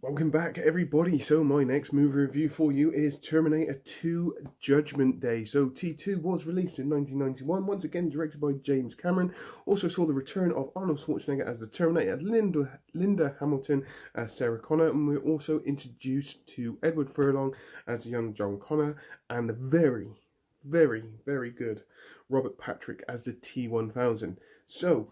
Welcome back, everybody. So my next movie review for you is Terminator 2 Judgment Day. So T2 was released in 1991, once again directed by James Cameron. Also saw the return of Arnold Schwarzenegger as the Terminator, Linda Hamilton as Sarah Connor, and we're also introduced to Edward Furlong as young John Connor, and the very good Robert Patrick as the T-1000. So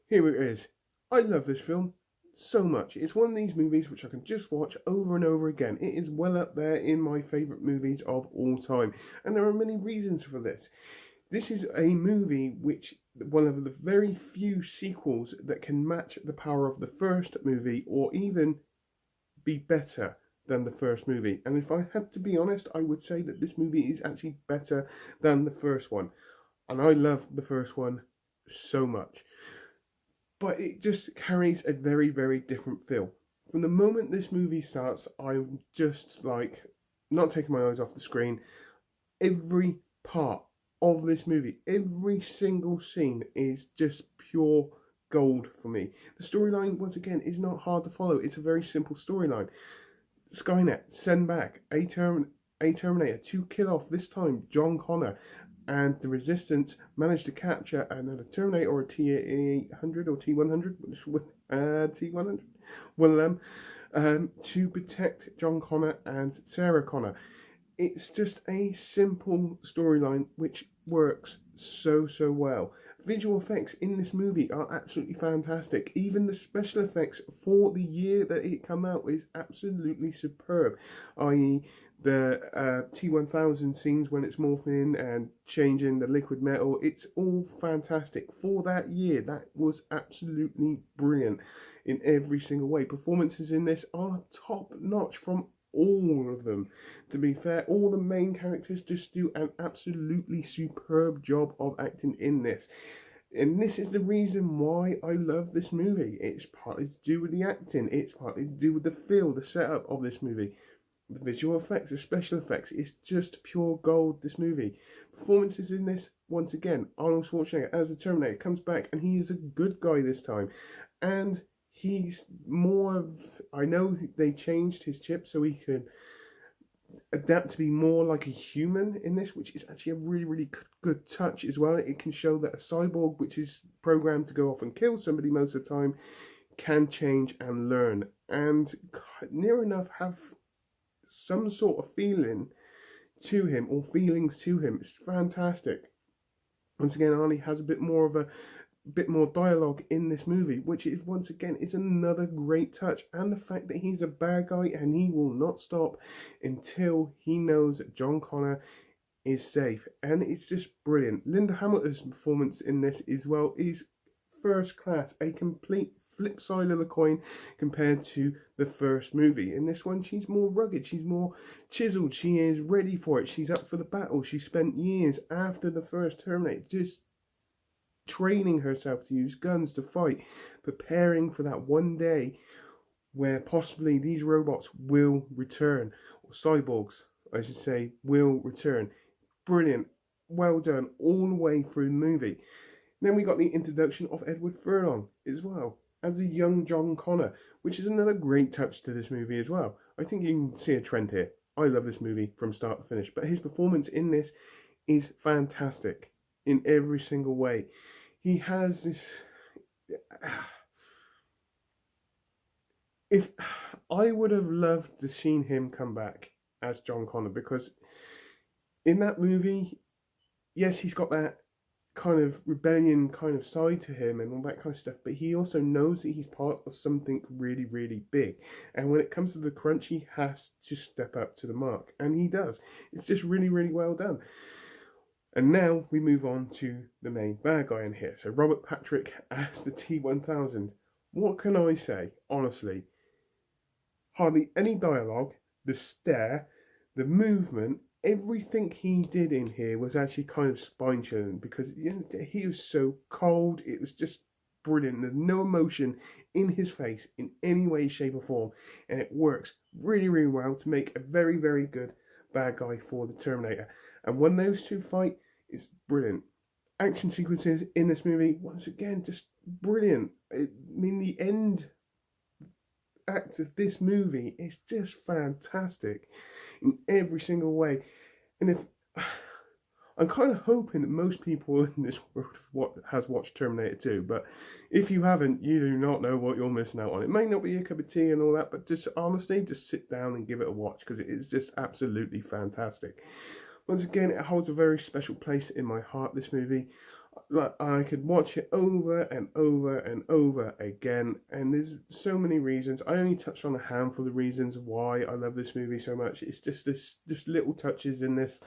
here it is. I love this film so much. It's one of these movies which I can just watch over and over again. It is well up there in my favourite movies of all time, and there are many reasons for this. This is a movie which, one of the very few sequels that can match the power of the first movie or even be better than the first movie. And if I had to be honest, I would say that this movie is actually better than the first one. And I love the first one so much. But it just carries a very different feel. From the moment this movie starts, I'm just like not taking my eyes off the screen. Every part of this movie, every single scene is just pure gold for me. The storyline, once again, is not hard to follow. It's a very simple storyline. Skynet send back a Terminator to kill off, this time, John Connor, and the Resistance managed to capture another Terminator or a T-800 or T-100, T-100, one of them, to protect John Connor and Sarah Connor. It's just a simple storyline which works so well. Visual effects in this movie are absolutely fantastic. Even the special effects for the year that it came out is absolutely superb, i.e. the T-1000 scenes when it's morphing and changing the liquid metal. It's all fantastic. For that year, that was absolutely brilliant in every single way. Performances in this are top notch from all of them. To be fair, all the main characters just do an absolutely superb job of acting in this. And this is the reason why I love this movie. It's partly to do with the acting. It's partly to do with the feel, the setup of this movie. The visual effects, the special effects, it's just pure gold, this movie. Performances in this, once again, Arnold Schwarzenegger as the Terminator comes back, and he is a good guy this time. And he's more of, I know they changed his chip so he could adapt to be more like a human in this, which is actually a really good touch as well. It can show that a cyborg, which is programmed to go off and kill somebody most of the time, can change and learn, and near enough have some sort of feeling to him, or feelings to him. It's fantastic. Once again, Arnie has a bit more dialogue in this movie, which is, once again, is another great touch. And the fact that he's a bad guy and he will not stop until he knows that John Connor is safe. And it's just brilliant. Linda Hamilton's performance in this as well is first class, a complete flip side of the coin compared to the first movie. In this one, she's more rugged, she's more chiseled, she is ready for it, she's up for the battle. She spent years after the first Terminator just training herself to use guns to fight, preparing for that one day where possibly these robots will return, or cyborgs, I should say, will return. Brilliant, well done all the way through the movie. Then we got the introduction of Edward Furlong as well as a young John Connor, which is another great touch to this movie as well. I think you can see a trend here. I love this movie from start to finish, but his performance in this is fantastic in every single way. He has this... If I would have loved to seen him come back as John Connor, because in that movie, yes, he's got that kind of rebellion kind of side to him and all that kind of stuff, but he also knows that he's part of something really big, and when it comes to the crunch, he has to step up to the mark, and he does. It's just really well done. And now we move on to the main bad guy in here. So Robert Patrick as the T-1000. What can I say? Honestly, hardly any dialogue, the stare, the movement, everything he did in here was actually kind of spine-chilling, because he was so cold. It was just brilliant. There's no emotion in his face in any way, shape or form, and it works really well to make a very good bad guy for the Terminator. And when those two fight, it's brilliant. Action sequences in this movie, once again, just brilliant. I mean, the end act of this movie is just fantastic in every single way. And if I'm kind of hoping that most people in this world has watched Terminator 2, but if you haven't, you do not know what you're missing out on. It may not be your cup of tea and all that, but just honestly, just sit down and give it a watch, because it is just absolutely fantastic. Once again, it holds a very special place in my heart, this movie. Like, I could watch it over and over and over again, and there's so many reasons. I only touched on a handful of reasons why I love this movie so much. It's just little touches in this.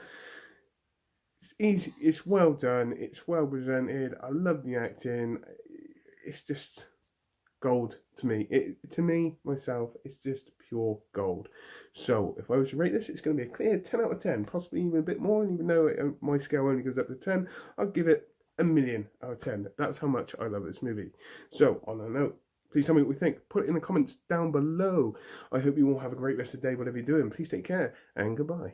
It's easy, it's well done, it's well presented. I love the acting. It's just gold to me. To me, myself, it's just pure gold. So if I was to rate this, it's going to be a clear 10 out of 10, possibly even a bit more. And even though my scale only goes up to 10, I'll give it a million out of 10. That's how much I love this movie. So on that note, please tell me what you think. Put it in the comments down below. I hope you all have a great rest of the day, whatever you're doing. Please take care and goodbye.